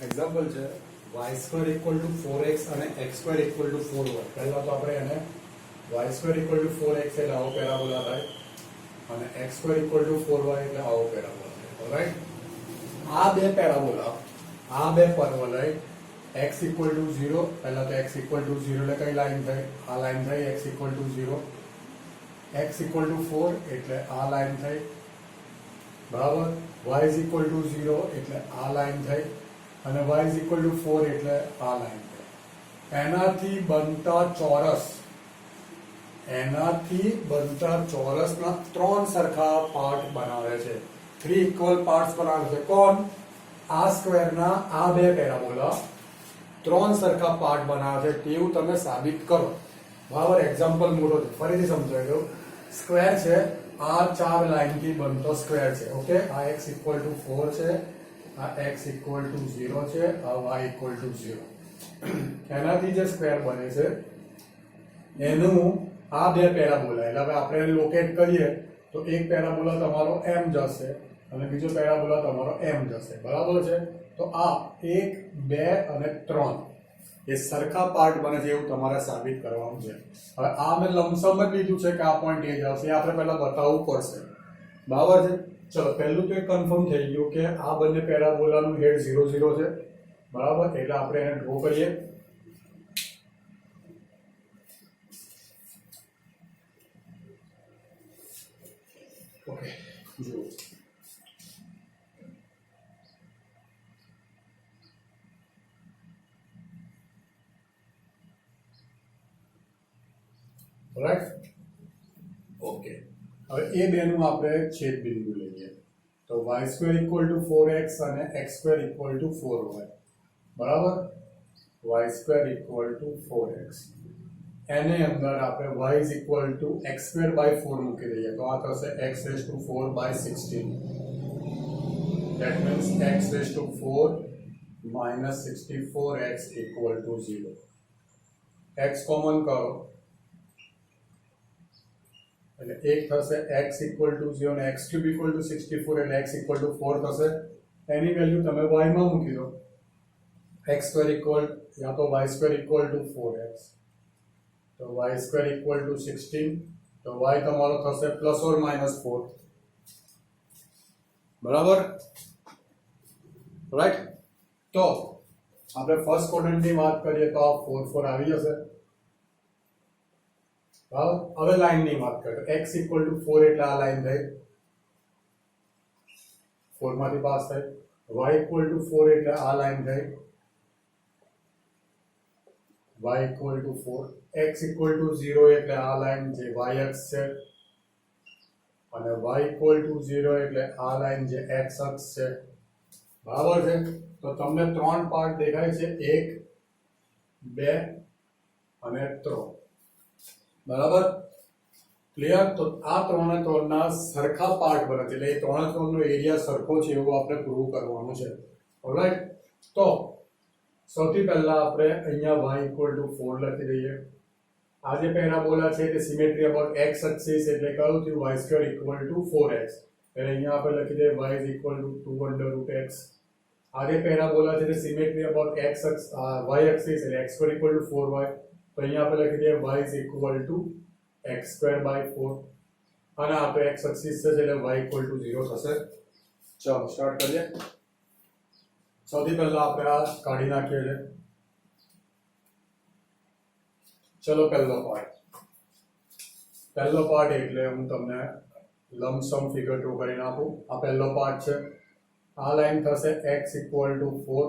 Example છે y² = 4x અને x² = 4y. પહેલા તો આપણે એને y² = 4x એટલે આવો પેરાબોલા થાય અને x² = 4y એટલે આવો પેરાબોલા થાય. ઓલરાઈટ, આ બે પેરાબોલા, આ બે પરવલય x = 0, પહેલા તો x = 0 એટલે કઈ લાઈન થઈ? આ લાઈન થઈ x = 0. x = 4 એટલે આ લાઈન થઈ, બરાબર. y = 0 એટલે આ લાઈન થઈ અને y = 4 એટલે આ લાઈન થઈ. એનાથી બનતા ચોરસના ત્રણ સરખા પાર્ટ બનાવે છે, 3 ઇક્વલ પાર્ટ્સ બનાવે છે. કોણ? આ સ્ક્વેરના આ બે પેરાબોલા ત્રણ સરખા પાર્ટ બનાવે છે તેવું તમે સાબિત કરો. બરાબર, એક્ઝામ્પલ મોટો છે, ફરીથી સમજાવી દઉં. સ્ક્વેર છે, આ ચાર લાઈનથી બનતો સ્ક્વેર છે. ઓકે, આ x = 4 છે, આ x = 0 છે, આ y = 0. એનાથી જે સ્ક્વેર બને છે એનું આ બે પેરાબોલા, એટલે હવે આપણે લોકેટ કરીએ તો એક પેરાબોલા તમારો m જશે અને બીજો પેરાબોલા તમારો m જશે. બરાબર છે. તો આ 1, 2 અને 3 એ સરખા પાર્ટ બને છે એવું તમારે સાબિત કરવાનું છે. હવે આ મેં લમસમ જ લીધું છે કે આ પોઈન્ટ એ જ આવશે, એ આપણે પહેલા બતાવવું પડશે. બરાબર છે. ચલો, પહેલું તો એ કન્ફર્મ થઈ ગયું કે આ બંને પેરાબોલાનું હેડ 0, 0 છે. બરાબર, એટલે આપણે એને ડ્રો કરીએ. ઓકે, જુઓ. Right, okay. હવે એ બેનું આપણે છેદ બિંદુ લઈએ તો y² = 4x અને x² = 4y. બરાબર, y² = 4x. એને અંદર આપણે y = x²/4 મૂકી દઈએ તો આ થશે x⁴/16. That means x⁴ - 64x = 0. x common કરો એટલે એક થશે x = 0 અને x³ = 64 એટલે x = 4 થશે. એની વેલ્યુ તમે y માં મૂકી દો. x² યા તો y² = 4x, તો y² = 16, તો y તમારો થશે ±4. બરાબર, રાઈટ. તો આપણે ફર્સ્ટ ક્વોડ્રન્ટની વાત કરીએ તો આ 4, 4 આવી જશે. બરાબર, હવે લાઈનની વાત કરીએ. x = 4 એટલે આ લાઈન થઈ, 4 માંથી પાસ થઈ. y = 4 એટલે આ લાઈન થઈ, y = 4. x = 0 એટલે આ લાઈન જે y અક્ષ છે અને y = 0 એટલે આ લાઈન જે x અક્ષ છે. બરાબર છે. તો તમને ત્રણ પાર્ટ દેખાય છે, 1, 2 અને 3. બરાબર, ક્લિયર. તો આ ત્રણે ત્રણના સરખા પાર્ટ બને છે એટલે એ ત્રણે ત્રણનો એરિયા સરખો છે એવું આપણે પ્રૂવ કરવાનું છે. ઓલરાઈટ, તો સૌથી પહેલા આપણે અહીંયા y = 4 લખી દઈએ. આ જે પેરાબોલા છે તે સિમેટ્રી અબાઉટ x એક્સિસ એટલે કયું થયું? y² = 4x. એટલે અહીંયા આપણે લખી દઈએ y = 2√x. આ જે પેરાબોલા છે તે symmetry about x y axis એટલે x² = 4y. તો અહીંયા આપણે લખી દઈએ y = x²/4 અને આ તો x એક્સિસ છે એટલે y = 0 થશે. ચાલો સ્ટાર્ટ કરીએ. સૌથી પહેલા આપણે આ કાઢી નાખીએ છીએ. ચલો, પહેલો પાર્ટ એટલે હું તમને લમસમ ફિગર ડ્રો કરી નાખું. આ પહેલો પાર્ટ છે. આ લાઈન થશે x = 4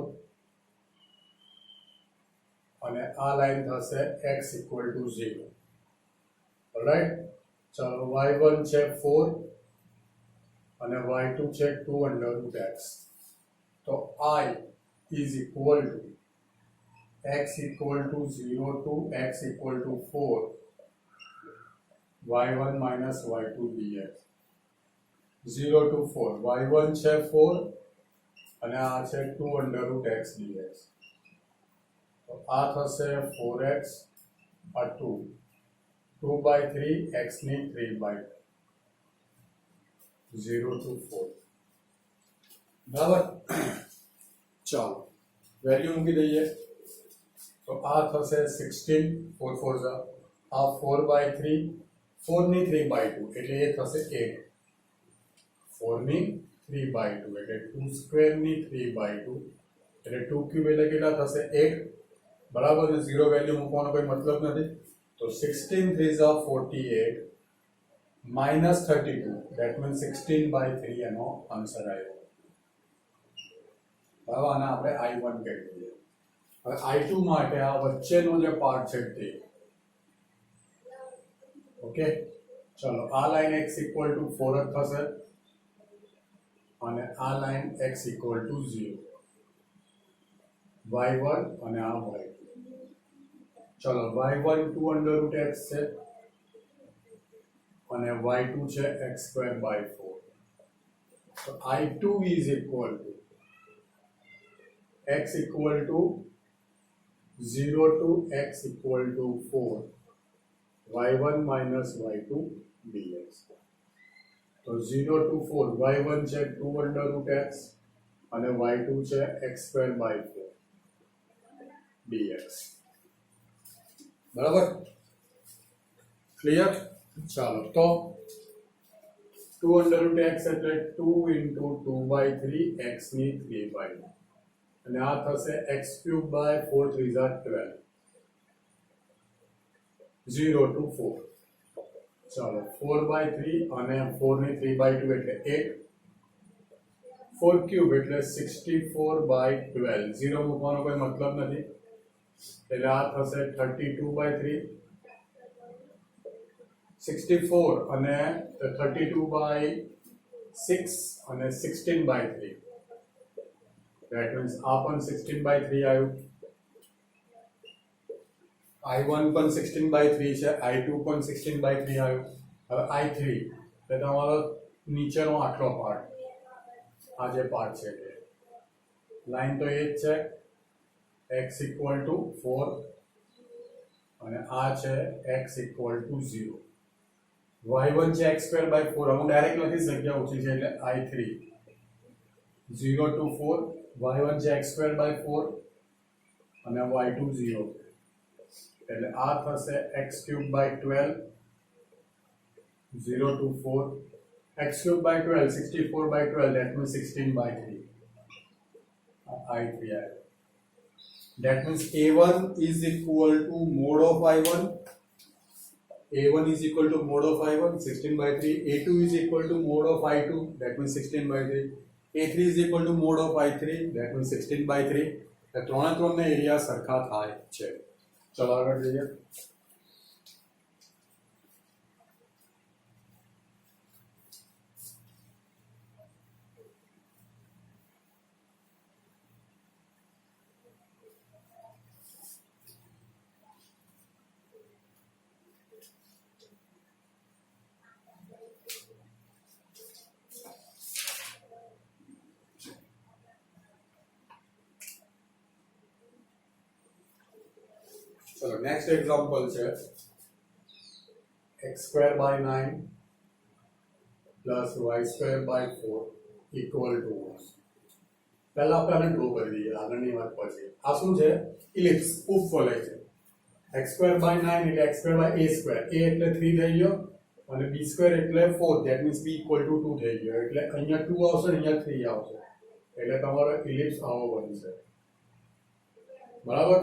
અને આ લાઈન થશે x = 0. ઓલરાઈટ, ચલો, y1 છે 4 અને y2 છે 2√x. તો I is equal to x = 0 to x = 4 y1 minus y2 dx. 0 to 4 y1 છે 4 અને આ છે 2√x dx. તો આ થશે 4x આ 2 2/3 x ની 3/2 0 to 4. બરાબર. ચાલો વેલ્યુ મૂકી દઈએ તો આ થશે 16 4 4 ઝા આ 4/3 4 ની 3/2 એટલે એ થશે 8 4 ની 3/2 એટલે 2 સ્ક્વેર ની 3/2 એટલે 2 ક્યુબ એટલે કેટલા થશે 8 બરાબર છે 0 વેલ્યુ મૂકવાનો કોઈ મતલબ નથી તો 16 3 ઝા 48 minus 32 that means 16/3 એનો આન્સર આવ્યો હવે આને આપણે I1 કહી દઈએ હવે I2 માટે આ વચ્ચેનો જે પાર્ટ છે તે ઓકે ચલો આ લાઈન x = 4 જ થશે અને આ લાઈન x = 0 y1 અને આ y2 ચલો y1 2√x છે અને y2 છે x²/4 so I2 is equal to x = 0 to x = 4 y1 minus y2 dx તો 0 to 4 y1 છે 2√x અને y2 છે x²/4 dx બરાબર ક્લિયર ચાલો તો 2√x એટલે 2 into 2/3 x ની 3/2 અને આ થશે x³/4 3 ઝા 12 0 to 4 ચાલો 4/3 અને 4 ની 3/2 એટલે 8 4 ક્યુબ એટલે 64/12 0 મૂકવાનો કોઈ મતલબ નથી એટલે આ થશે 32/3 64 અને 32/6 અને 16/3 that means આ પણ 16/3 આવ્યું I1 પણ 16/3 છે I2 પણ 16/3 આવ્યું હવે I3 એટલે તમારો નીચેનો આટલો પાર્ટ આ જે પાર્ટ છે તે લાઈન તો એ જ છે x = 4 અને આ છે x = 0 y1 છે x²/4 હું ડાયરેક્ટ લખી શક્યા ઓછી છે એટલે I3 0 to 4 y1 છે x²/4 અને y2 0 એટલે આ થશે x³/12 0 to 4 x³/12 64/12 that means 16/3 I3 that means A1 is equal to mod of I1 A1 is equal to mod of I1 16/3 A2 is equal to mod of I2 that means 16/3 A3 is equal to mod of I3 that means 16/3 એટલે ત્રણે ત્રણના area સરખા થાય છે ચલો આગળ જઈએ चलो नेक्स्ट एग्जांपल છે x²/9 plus y²/4 equal to 1 પહેલા આપણે આને ડ્રો કરી દઈએ આગળની વાત પછી આ શું છે ઇલિપ્સ ઉપવલય છે x²/9 એટલે x²/a² a એટલે 3 થઈ ગયો અને b² એટલે 4 that means b = 2 થઈ ગયો એટલે અહીંયા 2 આવશે અને અહીંયા 3 આવશે એટલે તમારો ઇલિપ્સ આવો બનશે બરાબર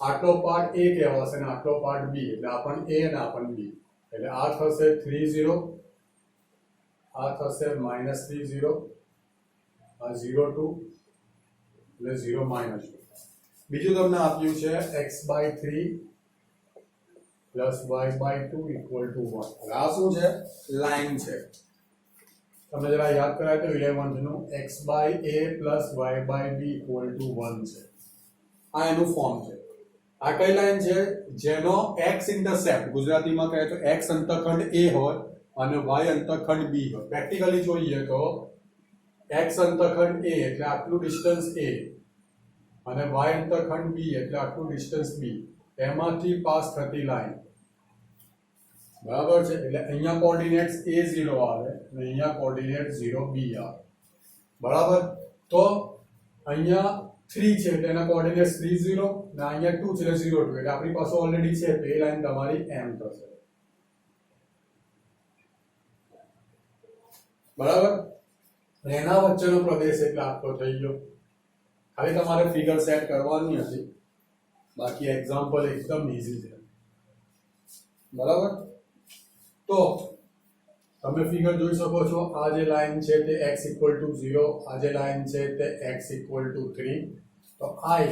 આટલો પાર્ટ a કહેવાશે અને આટલો પાર્ટ b એટલે આ પણ a અને આ પણ b એટલે આ થશે 3 0 આ થશે -3 0 આ 0 2 એટલે 0 -2 બીજું તમને આપ્યું છે x/3 plus y/2 equal to 1 હવે આ શું છે લાઈન છે તમને જરા યાદ કરાય તો 11th નું x/a plus y/b equal to 1 છે આ એનું ફોર્મ છે આ કઈ લાઈન છે જેનો x ઇન્ટરસેપ્ટ ગુજરાતીમાં કહે તો x અંતખંડ a હોય અને y અંતખંડ b હોય પ્રેક્ટિકલી જોઈએ તો x અંતખંડ a એટલે આટલું ડિસ્ટન્સ a અને y અંતખંડ b એટલે આટલું ડિસ્ટન્સ b એમાંથી પાસ થતી લાઈન બરાબર છે એટલે અહીંયા કોઓર્ડિનેટ્સ a0 આવે અને અહીંયા કોઓર્ડિનેટ 0b આવે બરાબર તો અહીંયા 3 છે એટલે એના કોઓર્ડિનેટ્સ 3 0 ને અહીંયા 2 છે એટલે 0 2 એટલે આપણી પાસે ઓલરેડી છે તો એ લાઈન તમારી m થશે બરાબર એના વચ્ચેનો પ્રદેશ એટલે આખો થઈ ગયો ખાલી તમારે ફિગર સેટ કરવાની હતી બાકી એક્ઝામ્પલ એકદમ ઈઝી છે બરાબર તો તમે ફિગર જોઈ શકો છો આ જે લાઈન છે તે x = 0 આ જે લાઈન છે તે x = 3 તો I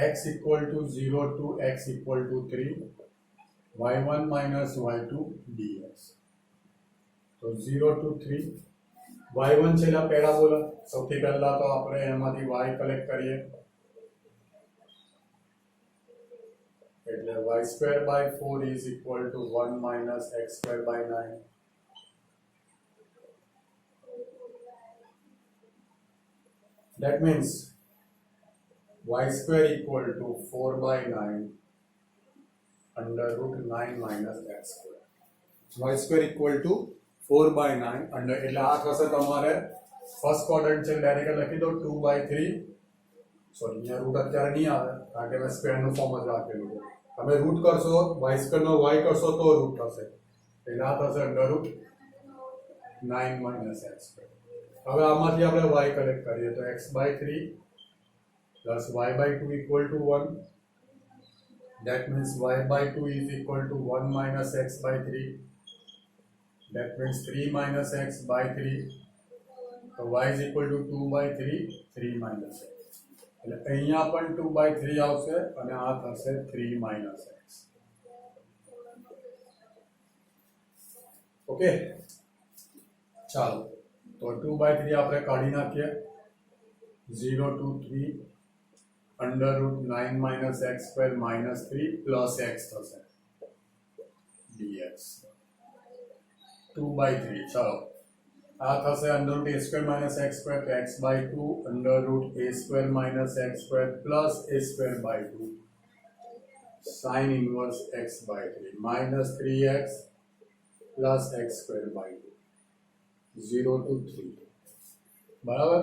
x = 0 to x = 3 y1 minus y2 dx તો 0 to 3 y1 છે એટલે પેરાબોલા સૌથી પહેલા તો આપણે એમાંથી y કલેક્ટ કરીએ એટલે y²/4 is equal to 1 minus x²/9 that means y² = 4/9 under root 9 minus x². y² = 4/9 under એટલે આ થશે તમારે ફર્સ્ટ ક્વોડ્રન્ટ છે ડાયરેક્ટ લખી દો 2/3 સોરી અહીંયા રૂટ અત્યારે નહીં આવે કારણ કે મેં સ્ક્વેર નું ફોર્મ જ રાખેલું છે તમે રૂટ કરશો y² નો y કરશો તો રૂટ થશે એટલે આ થશે under root 9 minus x². હવે આમાંથી આપણે y કલેક્ટ કરીએ તો x/3 plus y/2 = 1 that means y/2 is equal to 1 minus x/3 that means 3 minus x/3 so y is equal to 2/3 3 minus x એટલે અહીંયા પણ 2/3 આવશે અને આ થશે 3 minus x ઓકે ચાલો તો 2/3 આપણે કાઢી નાખીએ 0 to 3 under root 9 minus x² minus 3 plus x થશે dx 2/3 ચાલો આ થશે under root a² minus x² તો x/2 under root a² minus x² plus a²/2 sin inverse x/3 minus 3x plus x²/2 0 to 3 બરાબર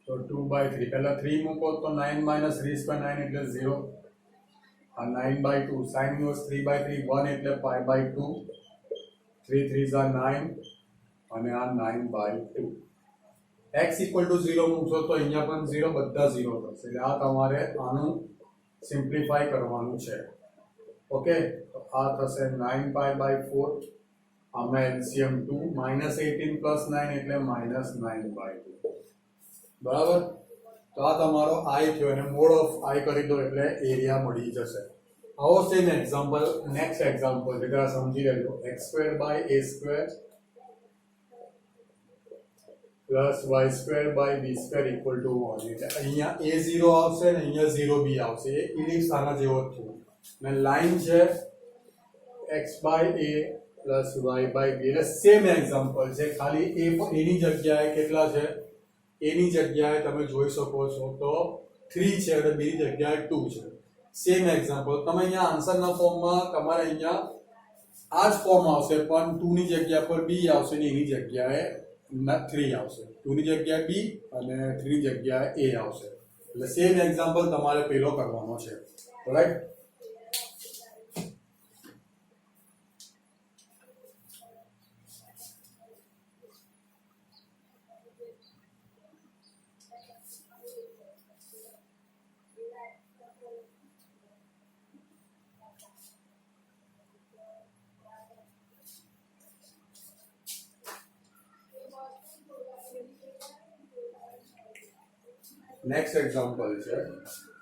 તો 2/3 પહેલા 3 મૂકો તો 9 minus 3/9 એટલે 0 આ 9/2 sin inverse 3/3 1 એટલે pi/2 3 3s are 9 અને આ 9/2 x = 0 મૂકશો તો અહીંયા પણ 0 બધા 0 થશે એટલે આ તમારે આનું સિમ્પ્લિફાય કરવાનું છે ઓકે તો આ થશે 9pi/4 આમાં LCM 2 -18 + 9 એટલે -9/2 બરાબર તો આ તમારો i થયો અને મોડ ઓફ i કરી દો એટલે એરિયા મળી જશે આવો સેમ એક્ઝામ્પલ નેક્સ્ટ એક્ઝામ્પલ જરા સમજી લેજો x²/a² plus y²/b² = 1 એટલે અહીંયા a0 આવશે ને અહીંયા 0b આવશે એ ઇલિપ્સ આના જેવો જ થયો અને લાઈન છે x/a plus y/b એટલે સેમ એક્ઝામ્પલ છે ખાલી એની જગ્યાએ કેટલા છે એની જગ્યાએ તમે જોઈ શકો છો તો 3 છે અને બીજી જગ્યાએ 2 છે સેમ એક્ઝામ્પલ તમે અહીંયા આન્સરના ફોર્મમાં તમારે અહીંયા આ જ ફોર્મ આવશે પણ 2 ની જગ્યા પર b આવશે ને એની જગ્યાએ 3 આવશે 2 ની જગ્યાએ b અને 3 ની જગ્યાએ a આવશે એટલે સેમ એક્ઝામ્પલ તમારે પેલો કરવાનો છે રાઈટ નેક્સ્ટ એક્ઝામ્પલ છે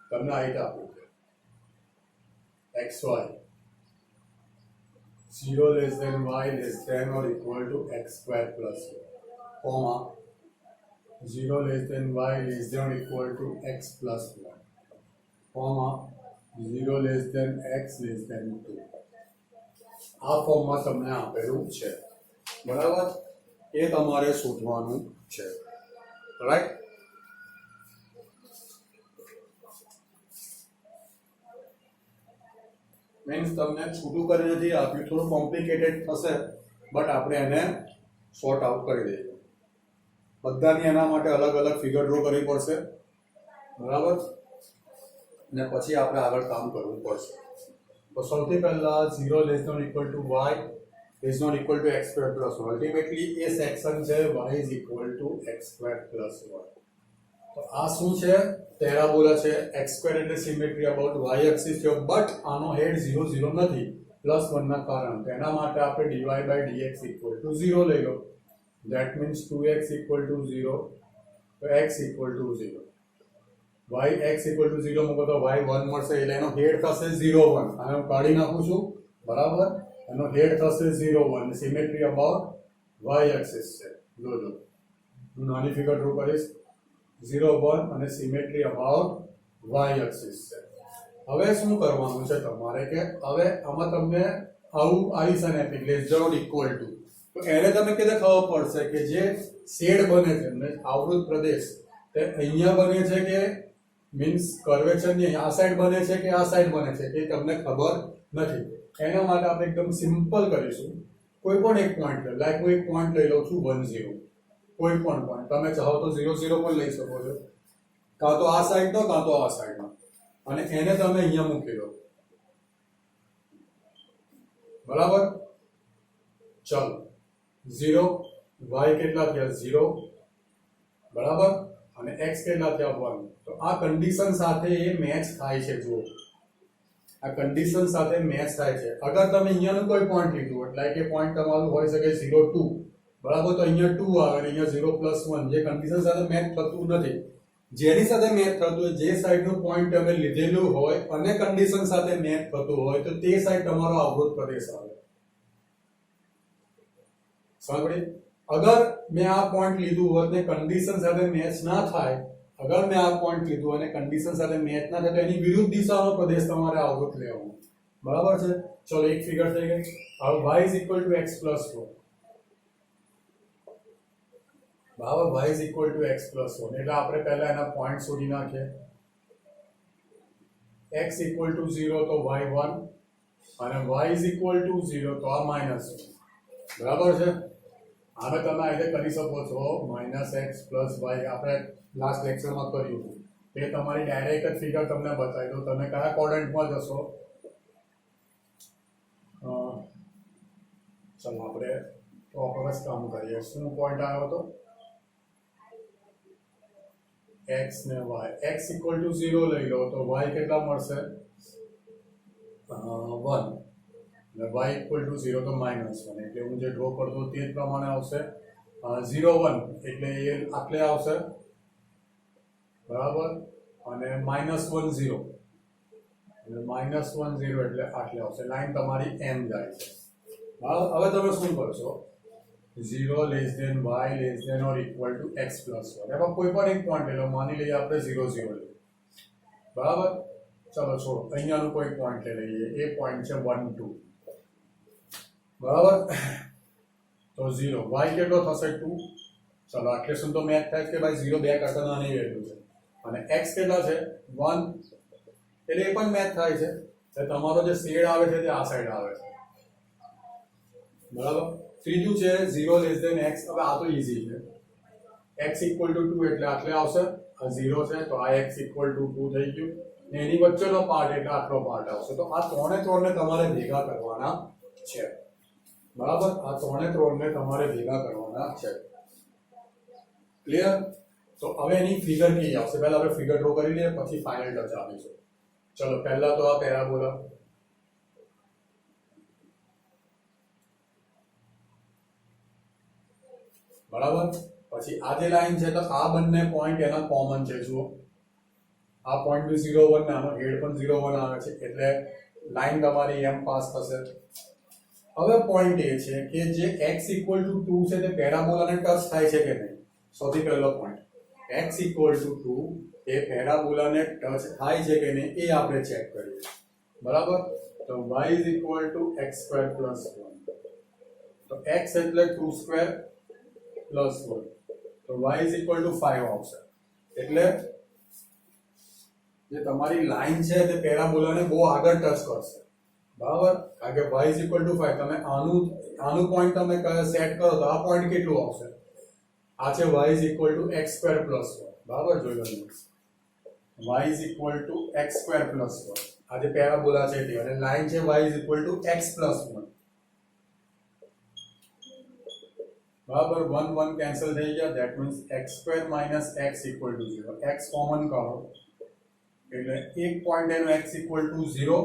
તમને હાઈટ આપ્યું છે xy 0 less than y less than or equal to x² plus 1 comma 0 less than y less than or equal to x plus 1 comma 0 less than x less than 2 આ ફોર્મમાં તમને આપેલું છે બરાબર એ તમારે શોધવાનું છે રાઈટ મીન્સ તમને છૂટું કરી નથી આપ્યું થોડું કોમ્પ્લિકેટેડ થશે બટ આપણે એને સોર્ટ આઉટ કરી દઈએ બધાની એના માટે અલગ અલગ ફિગર ડ્રો કરવી પડશે, બરાબર, અને પછી આપણે આગળ કામ કરવું પડશે. તો સૌથી પહેલા 0 less than equal to y is not equal to x square plus 1. Ultimately એ સેક્શન છે y is equal to x square plus 1. તો આ શું છે? પેરાબોલા છે. x સ્ક્વેર એટલે સિમેટ્રી અબાઉટ y એક્સિસ છે, બટ આનો હેડ 0 0 નથી પ્લસ 1 ના કારણે. તો એના માટે આપણે dy by dx equal to 0 લઈ લો. That means 2x equal to 0, તો x equal to 0. y x equal to 0 મૂકો તો y 1 મળશે, એટલે એનો હેડ થશે 0 1. આને હું કાઢી નાખું છું, બરાબર. એનો હેડ થશે 0 1. સિમેટ્રી અબાઉટ y એક્સિસ છે. જોજો હું નાની ફિગર ડ્રો કરીશ. 0 1 અને સિમેટ્રી અબાઉટ y એક્સિસ છે. હવે શું કરવાનું છે તમારે કે હવે આમાં તમને આવું આવી છે ને લેસ ધેન ઇક્વલ ટુ, તો એને તમે કેતે ખબર પડશે કે જે શેડ બને છે ને આવૃત પ્રદેશ તે અહીંયા બને છે કે મીન્સ કર્વેચર ની આ સાઈડ બને છે કે આ સાઈડ બને છે એ તમને ખબર નથી. એના માટે આપણે એકદમ સિમ્પલ કરીશું. કોઈ પણ એક પોઈન્ટ લો, લાઈક હું એક પોઈન્ટ લઈ લઉં છું 1 0. કોઈ પણ પોઈન્ટ તમે ચાહો તો 0 0 પણ લઈ શકો છો, કાં તો આ સાઈડનો કાં તો આ સાઈડનો, અને એને તમે અહીંયા મૂકી દો, બરાબર. ચલો 0 y કેટલા થયા 0, બરાબર, અને x કેટલા થયા 1. તો આ કન્ડિશન સાથે એ મેચ થાય છે. જુઓ આ કન્ડિશન સાથે મેચ થાય છે. અગર તમે અહીંયાનું કોઈ પોઈન્ટ લીધું એટલે કે પોઈન્ટ તમારું હોઈ શકે 0 2, બરાબર, તો અહીંયા 2 આવે અને અહીંયા 0 + 1, જે કન્ડિશન સાથે મેચ થતું નથી. જેની સાથે મેચ થતું હોય, જે સાઈડનું પોઈન્ટ તમે લીધેલું હોય અને કન્ડિશન સાથે મેચ થતું હોય, તો તે સાઈડ તમારો આવૃત પ્રદેશ આવે. સમજ્યા? અગર મેં આ પોઈન્ટ લીધું હોત ને કન્ડિશન સાથે મેચ ના થાય, અગર મેં આ પોઈન્ટ લીધું અને કન્ડિશન સાથે મેચ ના થાય, તો એની વિરુદ્ધ દિશાનો પ્રદેશ તમારે આવૃત લેવાનો, બરાબર છે. ચલો એક ફિગર થઈ ગઈ. હવે y = x + 4, બરાબર. y = x + 1 એટલે આપણે પહેલા એના પોઈન્ટ શોધી નાખીએ. x = 0 તો y 1 અને y = 0 તો આ -1, બરાબર છે. હવે તમે આ રીતે કરી શકો છો -x + y. આપણે લાસ્ટ લેક્ચરમાં કર્યું હતું તે તમારી ડાયરેક્ટ જ ફિગર તમને બતાવી દો. તમે કયા ક્વોડ્રન્ટમાં જશો? ચલો આપણે પ્રોપર જ કામ કરીએ. શું પોઈન્ટ આવ્યો હતો? x ને y. x = 0 લઈ લો તો y કેટલા મળશે? 1 અને y = 0 તો -1. એટલે હું જે ડ્રો કરતો તે જ પ્રમાણે આવશે. 0 1 એટલે એ આટલે આવશે, બરાબર, અને -1 0 એટલે -1 0 એટલે આટલે આવશે. લાઈન તમારી એમ જાય છે, બરાબર. હવે તમે શું કરશો? 0 less than y less than or equal to x + 1. એમાં કોઈ પણ એક પોઈન્ટ લઈ લો. માની લઈએ આપણે 0 0 લઈએ, બરાબર. ચલો છોડો, અહીંયાનું કોઈ પોઈન્ટ લઈ લઈએ. એ પોઈન્ટ છે 1 2, બરાબર. તો 0 y કેટલો થશે 2. ચલો આટલે સુધી તો મેચ થાય કે ભાઈ 0 2 કરતા નાની વેલ્યુ છે, અને x કેટલા છે 1, એટલે એ પણ મેચ થાય છે. એટલે તમારો જે શેડ આવે છે તે આ સાઈડ આવે છે, બરાબર. ત્રીજું છે 0 લેસ ધેન x. હવે આ તો ઈઝી છે. x = 2 એટલે આટલે આવશે. આ 0 છે તો આ x = 2 થઈ ગયું, ને એની વચ્ચેનો પાર્ટ એટલે આટલો પાર્ટ આવશે. તો આ ત્રણે તમારે ભેગા કરવાના છે, બરાબર. આ ત્રણે તમારે ભેગા કરવાના છે. ક્લિયર? તો હવે એની ફિગર કેવી આવશે? પહેલા આપણે ફિગર ડ્રો કરી લઈએ, પછી ફાઇનલ ટચ આપીશું. ચલો પહેલા તો આ પેરાબોલા, બરાબર. પછી આ જે લાઈન છે તો આ બંને પોઈન્ટ એના કોમન છે. જુઓ આ પોઈન્ટ બી 0 1 ને આનો હેડ પણ 0 1 આવે છે, એટલે લાઈન તમારી એમ પાસ થશે. હવે પોઈન્ટ એ છે કે જે x = 2 છે તે પેરાબોલાને ટચ થાય છે કે નહીં. સૌથી પહેલો પોઈન્ટ x = 2 એ પેરાબોલાને ટચ થાય છે કે નહીં એ આપણે ચેક કરીએ, બરાબર. તો y = x² + 1. તો x એટલે 2² + 1, તો y = 5 આવશે. એટલે જે તમારી લાઈન છે તે પેરાબોલાને બહુ આગળ ટચ કરશે, બરાબર. કારણ કે y = 5. તમે આનું પોઈન્ટ તમે સેટ કરો તો આ પોઈન્ટ કેટલું આવશે? આ છે y is equal to x square plus 1 બરાબર જોઈ લો y is equal to x square plus 1 આ જે પેરાબોલા છે તે અને લાઈન છે y is equal to x plus 1 બરાબર 1 1 કેન્સલ થઈ ગયા that means x square minus x equal to 0 x common કરો એટલે એક પોઈન્ટ એનો x ઇક્વલ ટુ 0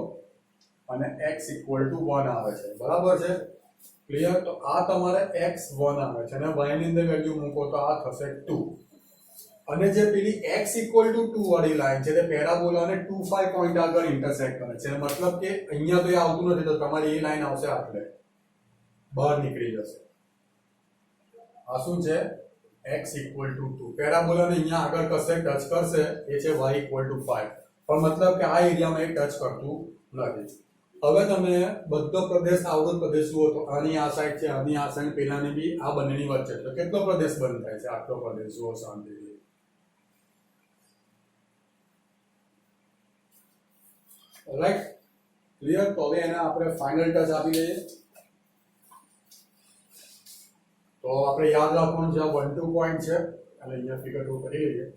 અને x ઇક્વલ ટુ 1 આવે છે બરાબર છે ક્લિયર તો આ તમારે x1 આવે છે અને y ની અંદર વેલ્યુ મૂકો તો આ થશે 2 અને જે પેલી x ઇક્વલ ટુ 2 વાળી લાઈન છે તે પેરાબોલાને 2 5 પોઈન્ટ આગળ ઇન્ટરસેક્ટ કરે છે મતલબ કે અહીંયા તો એ આવતું નથી તો તમારી એ લાઈન આવશે આટલે બહાર નીકળી જશે આ શું છે x ઇક્વલ ટુ 2 પેરાબોલાને અહીંયા આગળ કશે ટચ કરશે એ છે y ઇક્વલ ટુ 5 પણ મતલબ કે આ એરિયામાં એ ટચ કરતું નથી હવે તમે બધો પ્રદેશ આવૃત પ્રદેશ જુઓ તો આની આ સાઈડ છે આની આ સાઈડ પેલાની બી આ બંનેની વચ્ચે તો કેટલો પ્રદેશ બંધ થાય છે આટલો પ્રદેશ જુઓ શાંતિથી રાઈટ ક્લિયર તો હવે એને આપણે ફાઇનલ ટચ આપી દઈએ તો આપણે યાદ રાખવાનું છે આ 1 2 પોઈન્ટ છે અને અહીંયા ફિગર 2 કરી લઈએ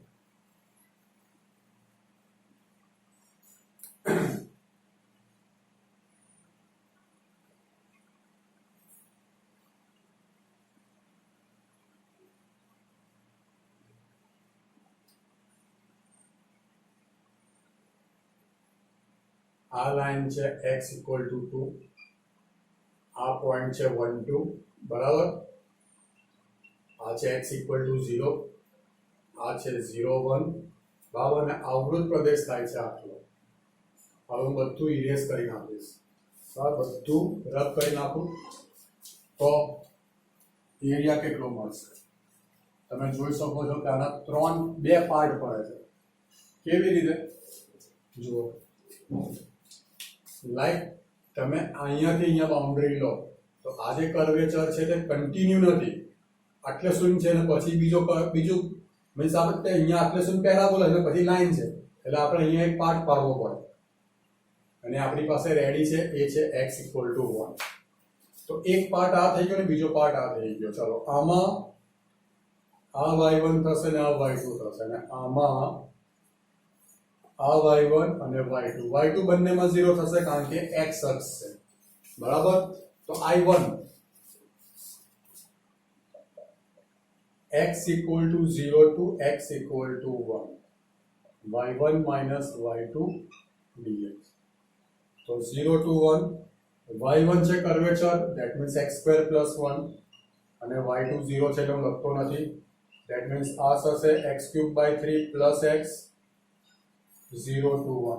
આ લાઈન છે x ઇક્વલ ટુ 2 આ પોઈન્ટ છે 1 2 બરાબર આ છે x ઇક્વલ ટુ 0 આ છે 0 1 બરાબર અને આવૃત પ્રદેશ થાય છે આટલો હવે હું બધું ઇરેઝ કરી નાખીશ બરાબર બધું રદ કરી નાખું તો એરિયા કેટલો મળશે તમે જોઈ શકો છો કે આના બે પાર્ટ પડે છે કેવી રીતે જુઓ લાઈક તમે અહીંયાથી અહીંયા બાઉન્ડ્રી લો તો આ જે કર્વેચર છે તે કન્ટિન્યુ નથી આટલે શૂન્ય છે અને પછી બીજું મીન્સ આપણે અહીંયા આટલે શૂન્ય પેરાબોલા અને પછી લાઈન છે એટલે આપણે અહીંયા એક પાર્ટ પાડવો પડે અને આપણી પાસે રેડી છે એ છે x ઇક્વલ ટુ 1 તો એક પાર્ટ આ થઈ ગયો ને બીજો પાર્ટ આ થઈ ગયો ચલો આમાં આ y1 થશે ને આ y2 થશે અને આમાં આ y1 અને y2 બંનેમાં 0 થશે કારણ કે x અક્ષ છે બરાબર તો I1 x equal to 0 to x equal to 1 y1 minus y2 dx so 0 to 1 y1 છે curvature that means x square plus 1 અને y2 0 છે એટલે હું લખતો નથી that means આ થશે x cube by 3 plus x 0 to 1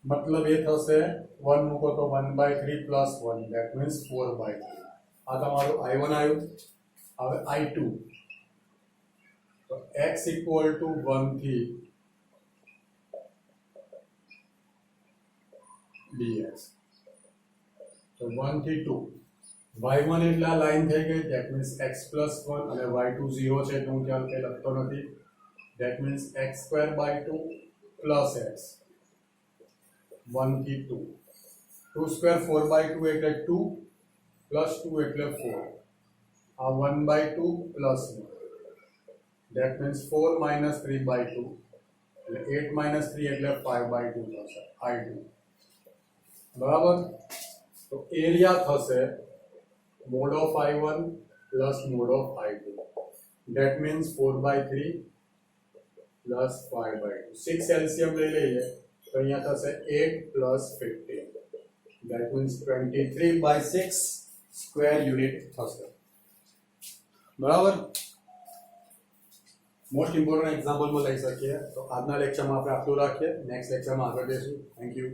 मतलब ये થશે 1 મૂકો તો 1 by 3 plus 1 that means 4 by 3 આ તમારું I1 આવ્યું હવે I2 તો x equal to 1 થી dx તો 1 થી 2 y1 એટલે આ લાઈન થઈ ગઈ that means x plus 1 અને y2 0 છે તો હું ત્યાં કંઈ લખતો નથી that means x square by 2 plus x 1 થી 2 2 square 4 by 2 એટલે 2 plus 2 એટલે 4 આ 1 by 2 plus 1 that means 4 minus 3 by 2 એટલે 8 minus 3 એટલે 5 by 2 થશે I2 બરાબર તો એરિયા થશે mod of I1 plus mod of I2 that means 4 by 3 plus 5 by 2 6 LCM લઈ લઈએ તો અહીંયા થશે 8 plus 15 that means 23 by 6 square unit થશે બરાબર મોસ્ટ ઇમ્પોર્ટન્ટ એક્ઝામ્પલમાં લઈ શકીએ તો આજના લેક્ચરમાં આપણે આટલું રાખીએ નેક્સ્ટ લેક્ચરમાં આગળ જઈશું થેન્ક યુ